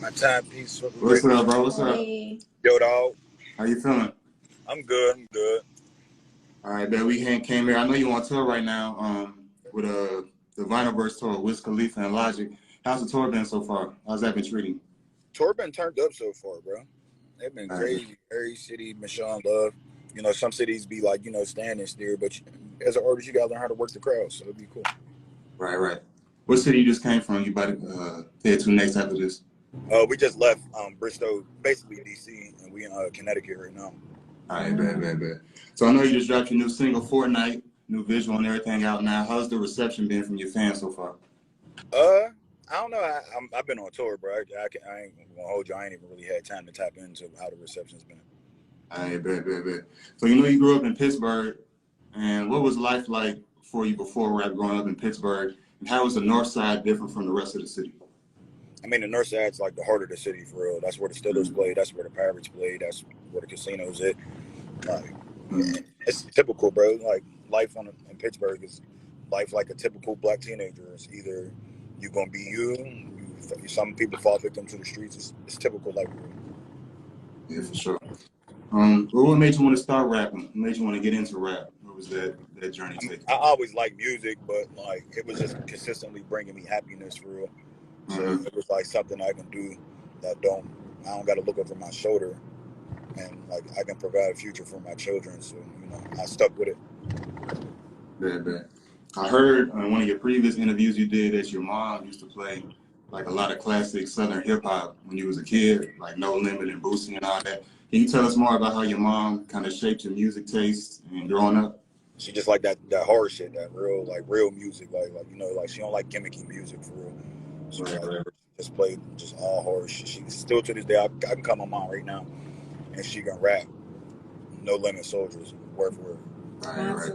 My timepiece for the What's radio. up, bro? What's up? Hey. Yo, dog. How you feeling? I'm good. I'm good. All right, that weekend came here. I know you on tour right now. With the Vinylverse tour, Wiz Khalifa and Logic. How's the tour been so far? How's that been treating? Tour been turned up so far, bro. They've been crazy. Every city been showing love. You know, some cities be like, standing still, but as an artist, you gotta learn how to work the crowd, so it'll be cool. Right. What city you just came from? You about to head to next after this? We just left Bristol, basically DC, and we in Connecticut right now. All right, bad. So I know you just dropped your new single, Fortnite, new visual and everything out now. How's the reception been from your fans so far? I don't know. I've been on tour, bro. I ain't gonna hold you. I ain't even really had time to tap into how the reception's been. All right, bad. So you grew up in Pittsburgh, and what was life like for you before rap growing up in Pittsburgh? And how is the North Side different from the rest of the city? I mean, the North Side's like the heart of the city, for real. That's where the Steelers play. That's where the Pirates play. That's where the casinos at. Like, it's typical, bro. Like, life in Pittsburgh is life like a typical black teenager. It's either you're going to be some people fall victim to the streets. It's typical life, bro. Yeah, for sure. What made you want to start rapping? What made you want to get into rap? What was that journey take? I always liked music, but like it was just consistently bringing me happiness, for real. So it was like something I can do that I don't got to look over my shoulder, and like I can provide a future for my children. So I stuck with it. Bad. I heard on one of your previous interviews you did that your mom used to play like a lot of classic Southern hip hop when you was a kid, like No Limit and Boosie and all that. Can you tell us more about how your mom kind of shaped your music taste and growing up? She just like that hard shit, that real music, like she don't like gimmicky music, for real. So just played just all hard shit. She still to this day, I can call my mom right now, and she can rap No Limit Soldiers word for word. Right.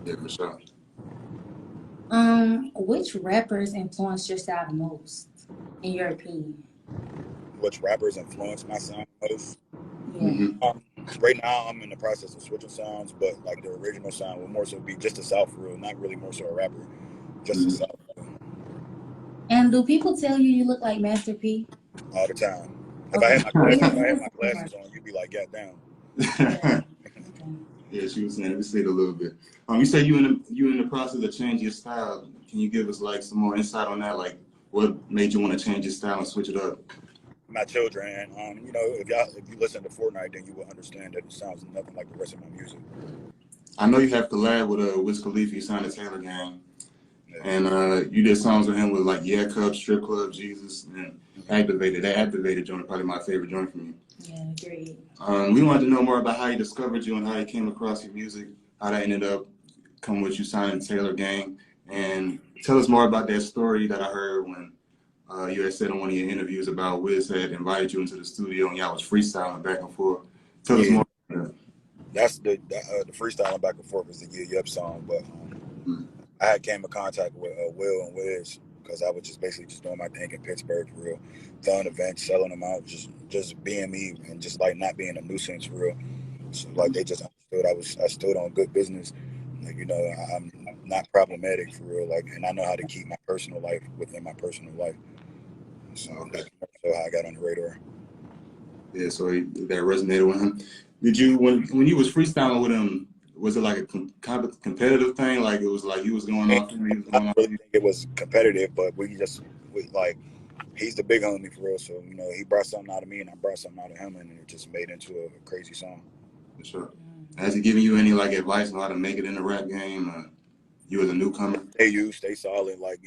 Yeah, for sure. Which rappers influenced your style the most, in your opinion? Which rappers influenced my sound most? Yeah. Right now, I'm in the process of switching sounds, but like the original sound would more so be just a South, for real, not really more so a rapper, just a South. And do people tell you look like Master P? All the time. If I had my glasses on, you'd be like, "God damn." Yeah, she was saying. We see it a little bit. You said you in the process of changing your style. Can you give us like some more insight on that? Like, what made you want to change your style and switch it up? My children, and if you listen to Fortnite, then you will understand that it sounds nothing like the rest of my music. I know you have collab with Wiz Khalifa. You signed a Taylor Gang, and you did songs with him with like Yeah Cup, Strip Club, Jesus, and Activated. That Activated joint, probably my favorite joint from you. Yeah, great. We wanted to know more about how he discovered you and how he came across your music, how that ended up coming with you signing Taylor Gang, and tell us more about that story that I heard when you had said in one of your interviews about Wiz had invited you into the studio and y'all was freestyling back and forth. Tell us more about that. That's the freestyling back and forth was the Yeah Yup song, but I had came in contact with Will and Wiz because I was just basically doing my thing in Pittsburgh, for real, throwing events, selling them out, just being me and just like not being a nuisance, for real. So like they just understood I stood on good business, like I'm not problematic, for real, like, and I know how to keep my personal life within my personal life. So that's how I got on the radar. Yeah, so that resonated with him. Did you when you was freestyling with him? Was it like a competitive thing? Like it was like he was going off and he was going off? I really think it was competitive, but he's the big homie, for real. So he brought something out of me, and I brought something out of him, and it just made into a crazy song. For sure. Has he given you any like advice on how to make it in the rap game? You as a newcomer? Stay solid. Like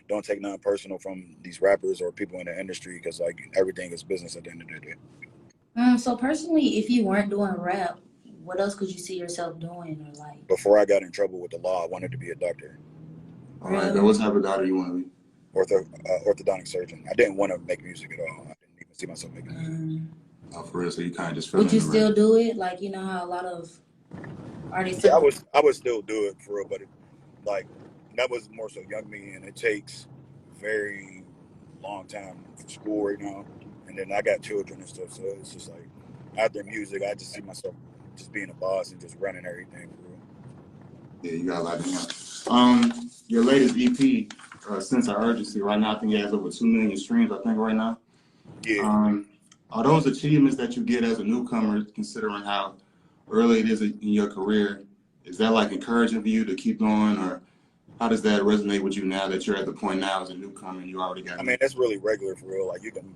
don't take nothing personal from these rappers or people in the industry, because like everything is business at the end of the day. So personally, if you weren't doing rap, what else could you see yourself doing, or like? Before I got in trouble with the law, I wanted to be a doctor. All right. What type of doctor you want to be? Orthodontic surgeon. I didn't want to make music at all. I didn't even see myself making music. Oh, for real? So you kind of just fell Would you still do it? Like how a lot of artists. Yeah, I would still do it, for real, but like that was more so young me, and it takes very long time for school right now, and then I got children and stuff, so it's just like after music, I just see myself just being a boss and just running everything, for real. Yeah, you got a lot to do. Your latest EP, Sense of Urgency, right now I think it has over 2 million streams, I think, right now. Yeah. Are those achievements that you get as a newcomer, considering how early it is in your career, is that like encouraging for you to keep going, or how does that resonate with you now that you're at the point now as a newcomer and you already got? I mean, that's really regular for real. Like you can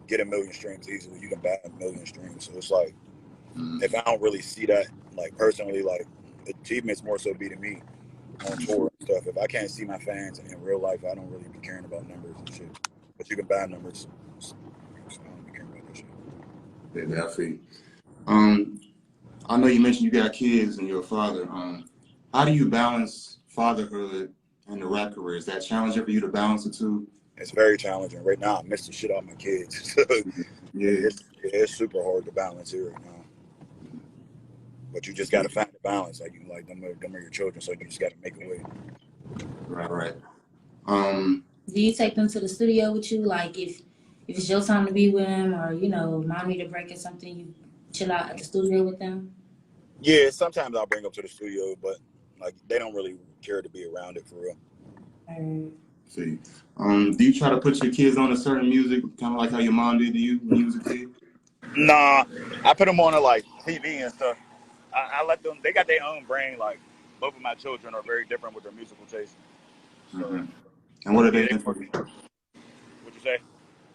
get 1,000,000 streams easily. You can buy 1,000,000 streams. So it's like, if I don't really see that, like personally, like achievements more so be to me on tour and stuff. If I can't see my fans in real life, I don't really be caring about numbers and shit. But you can buy numbers. So I don't be caring about that shit. Yeah, definitely. I know you mentioned you got kids and you're a father. How do you balance fatherhood and the rap career? Is that challenging for you to balance the two? It's very challenging. Right now, I miss the shit out of my kids. Yeah. It's super hard to balance here right now. But you just got to find a balance. Like, you like them are your children, so you just got to make a way. Right. Do you take them to the studio with you? Like if it's your time to be with them, or mom need a break or something, you chill out at the studio with them? Yeah, sometimes I'll bring them to the studio, but like they don't really care to be around it for real. See, do you try to put your kids on a certain music, kind of like how your mom did to you when you was a kid? Nah, I put them on to like TV and stuff. I let them. They got their own brain. Like both of my children are very different with their musical taste. So, And what are they yeah, into? what'd you say?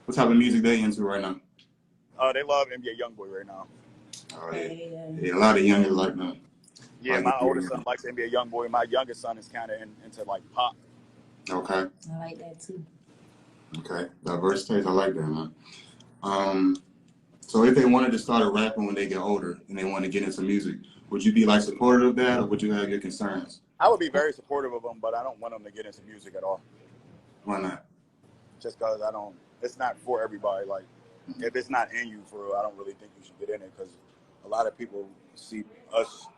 What type of music they into right now? They love NBA YoungBoy right now. Oh yeah, a lot of youngins like that. Yeah, like my oldest son likes NBA YoungBoy. My youngest son is kind of into like pop. Okay. I like that too. Okay, diverse taste. I like that, man. So if they wanted to start rapping when they get older and they want to get into music, would you be like supportive of that, or would you have your concerns? I would be very supportive of them, but I don't want them to get into music at all. Why not? Just because I don't. It's not for everybody. Like, if it's not in you for real, I don't really think you should get in it, because a lot of people see us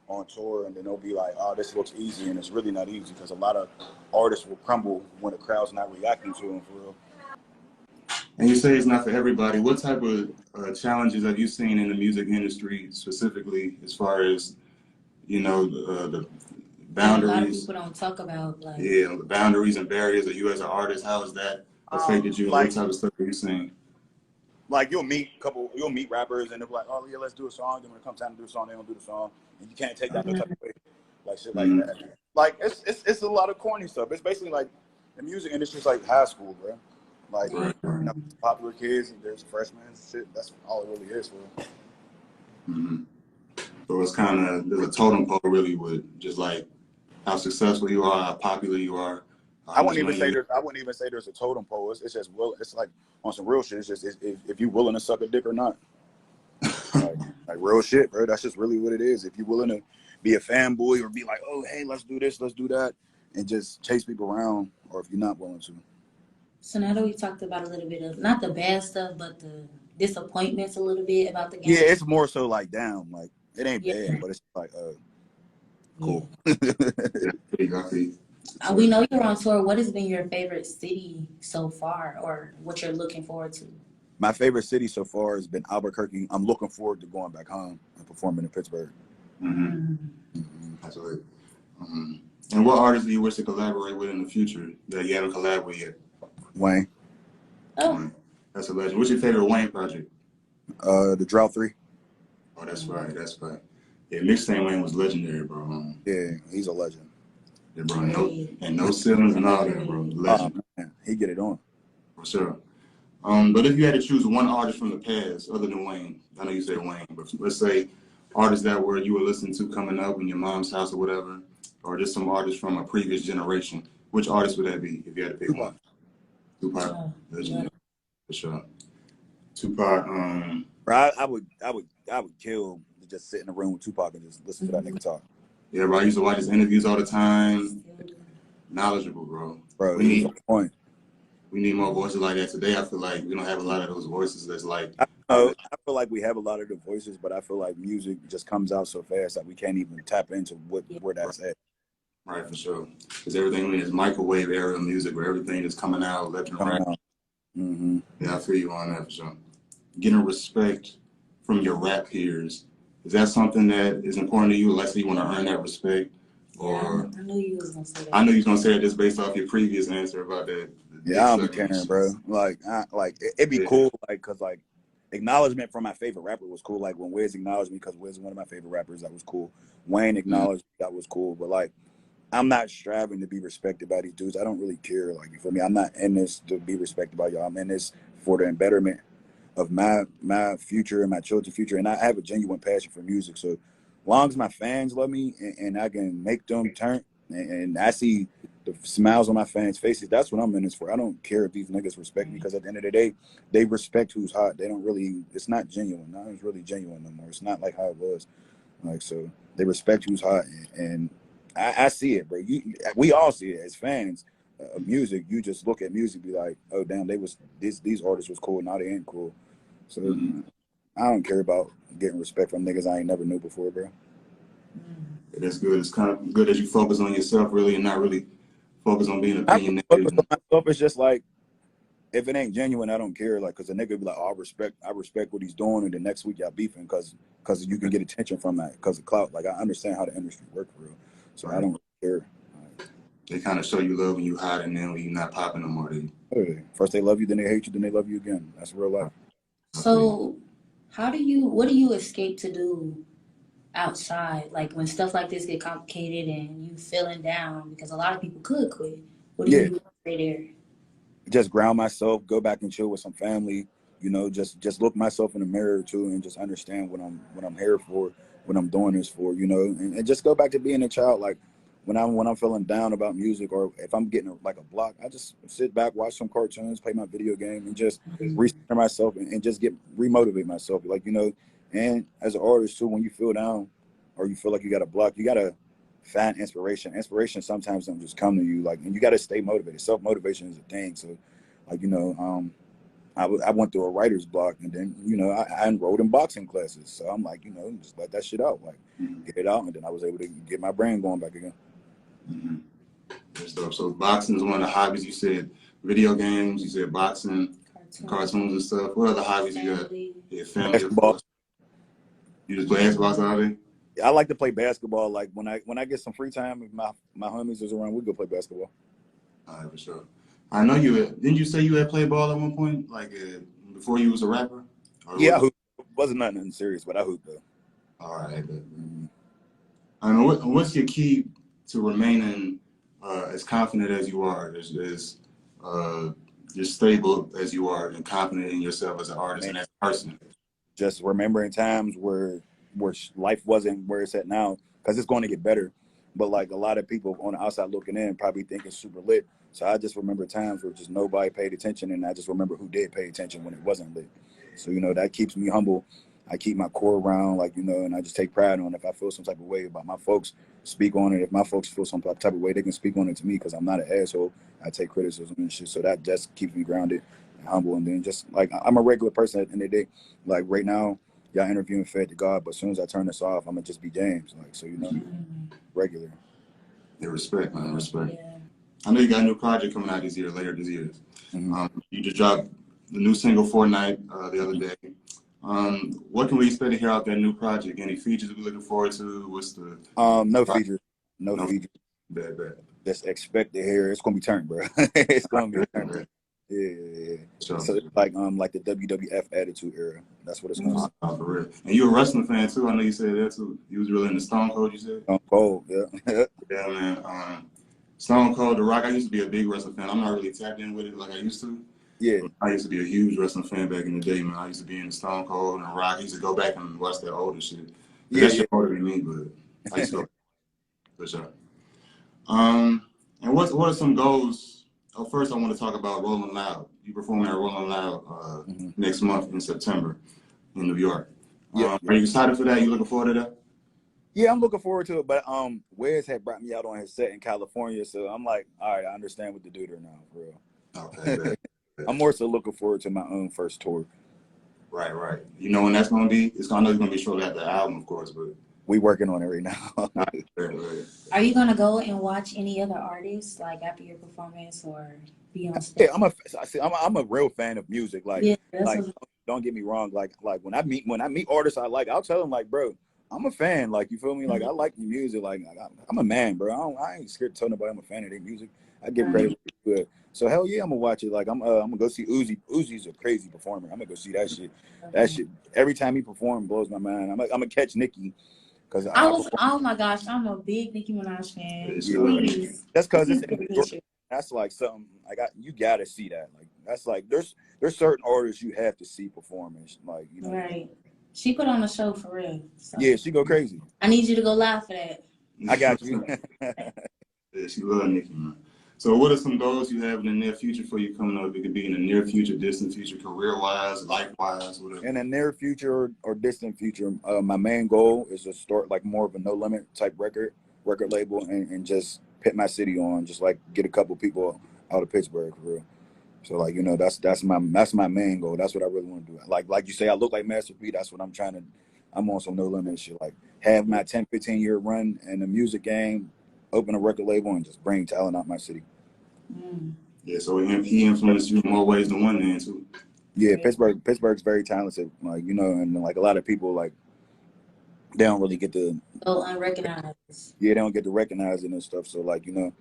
on tour and then they'll be like, oh, this looks easy, and it's really not easy, because a lot of artists will crumble when the crowd's not reacting to them for real. And you say it's not for everybody. What type of challenges have you seen in the music industry specifically, as far as the boundaries? A lot of people don't talk about the boundaries and barriers of you as an artist. How has that affected you? What type of stuff are you seeing? Like you'll meet rappers and they're like, oh yeah, let's do a song. Then when it comes time to do a song, they don't do the song, and you can't take that no type of way, like shit like that. Like it's a lot of corny stuff. It's basically like the music industry's like high school, bro. Like popular kids, there's freshmen, shit. That's all it really is for them. So it's kind of, there's a totem pole really with just like how successful you are, how popular you are. I wouldn't even say there's a totem pole. It's just it's like on some real shit. It's just if you willing to suck a dick or not. like real shit, bro. That's just really what it is. If you're willing to be a fanboy or be like, oh hey, let's do this, let's do that, and just chase people around, or if you're not willing to. So now that we talked about a little bit of not the bad stuff, but the disappointments a little bit about the game. Yeah, it's more so like down. Like it ain't bad, but it's like cool. We know you're on tour. What has been your favorite city so far, or what you're looking forward to? My favorite city so far has been Albuquerque. I'm looking forward to going back home and performing in Pittsburgh. Absolutely. And what artists do you wish to collaborate with in the future that you haven't collaborated with yet? Wayne. Oh. Wayne. That's a legend. What's your favorite Wayne project? The Drought 3. Oh, that's right. Yeah, Mixtape Wayne was legendary, bro. Yeah, he's a legend. Yeah, bro. No ceilings and all that, bro. Legend. Man, he get it on. For sure. But if you had to choose one artist from the past other than Wayne, I know you said Wayne, but let's say artists that you were listening to coming up in your mom's house or whatever, or just some artists from a previous generation, which artist would that be if you had to pick one? Tupac. Legend. For sure. Tupac. Bro, I would kill to just sit in a room with Tupac and just listen to that nigga talk. Yeah, bro. I used to watch his interviews all the time. Knowledgeable, bro. Bro, we need more voices like that today. I feel like we don't have a lot of those voices that's like. I feel like we have a lot of the voices, but I feel like music just comes out so fast that we can't even tap into where that's at. Right, for sure. Because everything in this microwave era of music where everything is coming out left and right. Yeah, I feel you on that for sure. Getting respect from your rap peers, is that something that is important to you? Let's say you want to earn that respect Or I knew you was gonna say that. I knew you was gonna say it just based off your previous answer about that. Yeah, I don't be caring, bro. Like, it'd be cool, like, cause like acknowledgement from my favorite rapper was cool. Like when Wiz acknowledged me, cause Wiz is one of my favorite rappers, that was cool. Wayne acknowledged me, that was cool. But like, I'm not striving to be respected by these dudes. I don't really care. Like, you feel me? I'm not in this to be respected by y'all. I'm in this for the betterment of my future and my children's future. And I have a genuine passion for music. So long as my fans love me and I can make them turn and I see the smiles on my fans' faces, that's what I'm in this for. I don't care if these niggas respect me, because at the end of the day, they respect who's hot. They don't really, it's not genuine. Nothing's really genuine no more. It's not like how it was. Like, so they respect who's hot, and I see it, bro. We all see it as fans of music. You just look at music, be like, oh damn, these artists was cool, now they ain't cool. So I don't care about getting respect from niggas I ain't never knew before, bro. That's good. It's kind of good that you focus on yourself really and not really focus on being I opinionated. focus on myself. It's just like, if it ain't genuine, I don't care. Like, cause a nigga be like, oh, I respect what he's doing, and the next week y'all beefing cause you can get attention from that cause of clout. Like, I understand how the industry works for real, so I don't really care. They kind of show you love when you hot, and then when you not popping no more. First they love you, then they hate you, then they love you again. That's real life. So, what do you escape to do outside? Like when stuff like this get complicated and you feeling down, because a lot of people could quit. What do you do to stay there? Just ground myself, go back and chill with some family. You know, just look myself in the mirror too, and just understand what I'm here for, what I'm doing this for. You know, and just go back to being a child. Like when I'm feeling down about music, or if I'm getting like a block, I just sit back, watch some cartoons, play my video game, and just recenter myself and just get remotivate myself. Like, you know, and as an artist too, when you feel down or you feel like you got a block, you gotta find inspiration. Inspiration sometimes don't just come to you, like, and you gotta stay motivated. Self motivation is a thing. So, like, you know, I went through a writer's block, and then, you know, I enrolled in boxing classes. So I'm like, you know, just let that shit out, like get it out, and then I was able to get my brain going back again. Good stuff. So boxing is one of the hobbies. You said video games. You said boxing, cartoons and stuff. What other hobbies you got? Yeah, family, Basketball. of course. You just play Xbox all day? I like to play basketball. Like when I get some free time, if my homies is around, we go play basketball. All right, for sure. I know didn't you say you had played ball at one point, like before you was a rapper? Yeah, I hooped. Wasn't nothing serious, but I hooped though. All right. I know. What's your key to remaining as confident as you are, as stable as you are, and confident in yourself as an artist and as a person? Just remembering times where life wasn't where it's at now, because it's going to get better. But like a lot of people on the outside looking in probably think it's super lit. So I just remember times where just nobody paid attention, and I just remember who did pay attention when it wasn't lit. So, you know, that keeps me humble. I keep my core around, like, you know, and I just take pride on it. If I feel some type of way about my folks, speak on it. If my folks feel some type of way, they can speak on it to me, because I'm not an asshole. I take criticism and shit. So that just keeps me grounded and humble. And then just like, I'm a regular person at the end of the day. Like right now, y'all interviewing Fed to God, but as soon as I turn this off, I'm gonna just be James. Like, so, you know, regular. Yeah, respect, man, respect. Yeah. I know you got a new project coming out later this year. You just dropped the new single Fortnite the other day. What can we expect to hear out that new project? Any features we're looking forward to? What's the no features. No features. Bad. Just expect to hear it's gonna be turned, bro. It's gonna be turned. Yeah. Sure. So it's like the WWF Attitude Era. That's what it's gonna be. Oh, for real. And you're a wrestling fan too. I know you said that too. You was really into Stone Cold, you said? Stone Cold, yeah. Yeah, man. Stone Cold, The Rock. I used to be a big wrestling fan. I'm not really tapped in with it like I used to. Yeah. I used to be a huge wrestling fan back in the day, man. I used to be in Stone Cold and The Rock. I used to go back and watch that older shit. That shit older than me, but I used to go for sure. And what are some goals? Oh, first, I want to talk about Rolling Loud. You performing at Rolling Loud next month in September in New York. Are you excited for that? You looking forward to that? Yeah, I'm looking forward to it. But Wiz had brought me out on his set in California, so I'm like, all right, I understand what to do there now, for real. Okay. I'm more so looking forward to my own first tour. Right. You know when that's gonna be? I know it's gonna be shortly after the album, of course, but we working on it right now. Right. Are you gonna go and watch any other artists like after your performance, or be on stage? Yeah, I'm a real fan of music. Like, yeah, don't get me wrong. Like when I meet artists I like, I'll tell them like, bro, I'm a fan. Like, you feel me? Like, I like your music. Like, I'm a man, bro. I ain't scared to tell nobody I'm a fan of their music. I give credit where it's good. So hell yeah, I'm gonna watch it. Like, I'm gonna go see Uzi. Uzi's a crazy performer. I'm gonna go see that shit. That shit. Every time he performs, blows my mind. I'm gonna catch Nicki because I was, perform. oh my gosh, I'm a big Nicki Minaj fan. Yeah, Please. That's because Please it's in get New a York. picture. That's like something. Like, you gotta see that. Like, that's like there's certain artists you have to see performing. Like, you know. Right. She put on a show for real. So Yeah, she go crazy. I need you to go live for that. I got you. Yeah, she love Nicki, man. So what are some goals you have in the near future for you coming up? It could be in the near future, distant future, career-wise, life-wise, whatever. In the near future or distant future, my main goal is to start like more of a no limit type record label and just put my city on, just like get a couple people out of Pittsburgh for real. So like, you know, that's my main goal. That's what I really want to do. Like you say, I look like Master P. That's what I'm trying to. I'm on some no limit shit. Like have my 10, 15 year run in the music game, open a record label, and just bring talent out my city. Yeah, so he influenced you in more ways than one, then too. Yeah, Pittsburgh's very talented. Like, you know, and like a lot of people like they don't really get to Go unrecognized. yeah, they don't get to recognize it and stuff. So like, you know,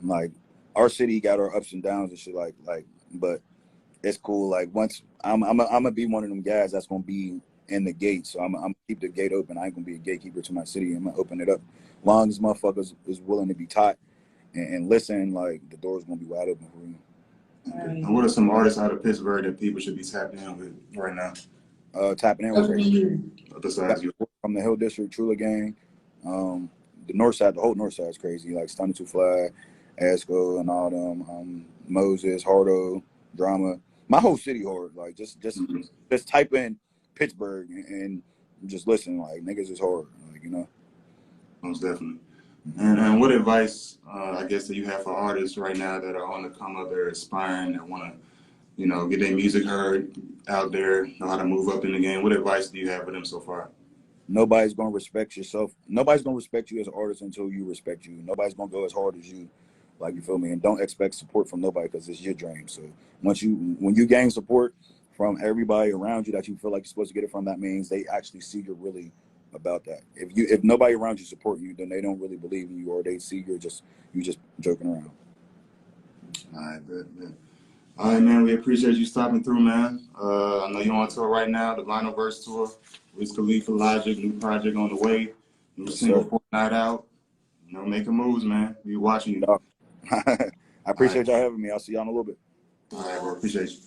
like our city got our ups and downs and shit like but it's cool. Like once I'm gonna be one of them guys that's gonna be in the gate. So I'm gonna keep the gate open. I ain't gonna be a gatekeeper to my city. I'm gonna open it up. Long as motherfuckers is willing to be taught and listen, like the door's gonna be wide open for you. Okay. And what are some artists out of Pittsburgh that people should be tapped in with right now? Tapping in Other with than you. Besides you. from the Hill District, Trula Gang, the North Side, the whole North Side is crazy. Like Stunning Too Fly, Asco, and all them. Moses, Hardo, Drama. My whole city hard. Like just type in Pittsburgh and just listen. Like niggas is hard. Like, you know. Most definitely. And what advice, I guess, that you have for artists right now that are on the come up, they're aspiring, that want to, you know, get their music heard out there, know how to move up in the game? What advice do you have for them so far? Nobody's gonna respect yourself. Nobody's gonna respect you as an artist until you respect you. Nobody's gonna go as hard as you. Like, you feel me? And don't expect support from nobody because it's your dream. So when you gain support from everybody around you that you feel like you're supposed to get it from, that means they actually see you're really about that. If nobody around you support you, then they don't really believe in you, or they see you just joking around. All right, good. All right, man, we appreciate you stopping through, man. I know you're on tour right now, the Vinyl Verse tour. Wiz Khalifa, Logic, new project on the way. New single, Fortnite out. You know, making moves, man. We watching you. I appreciate y'all having me. I'll see y'all in a little bit. All right, bro. Appreciate you.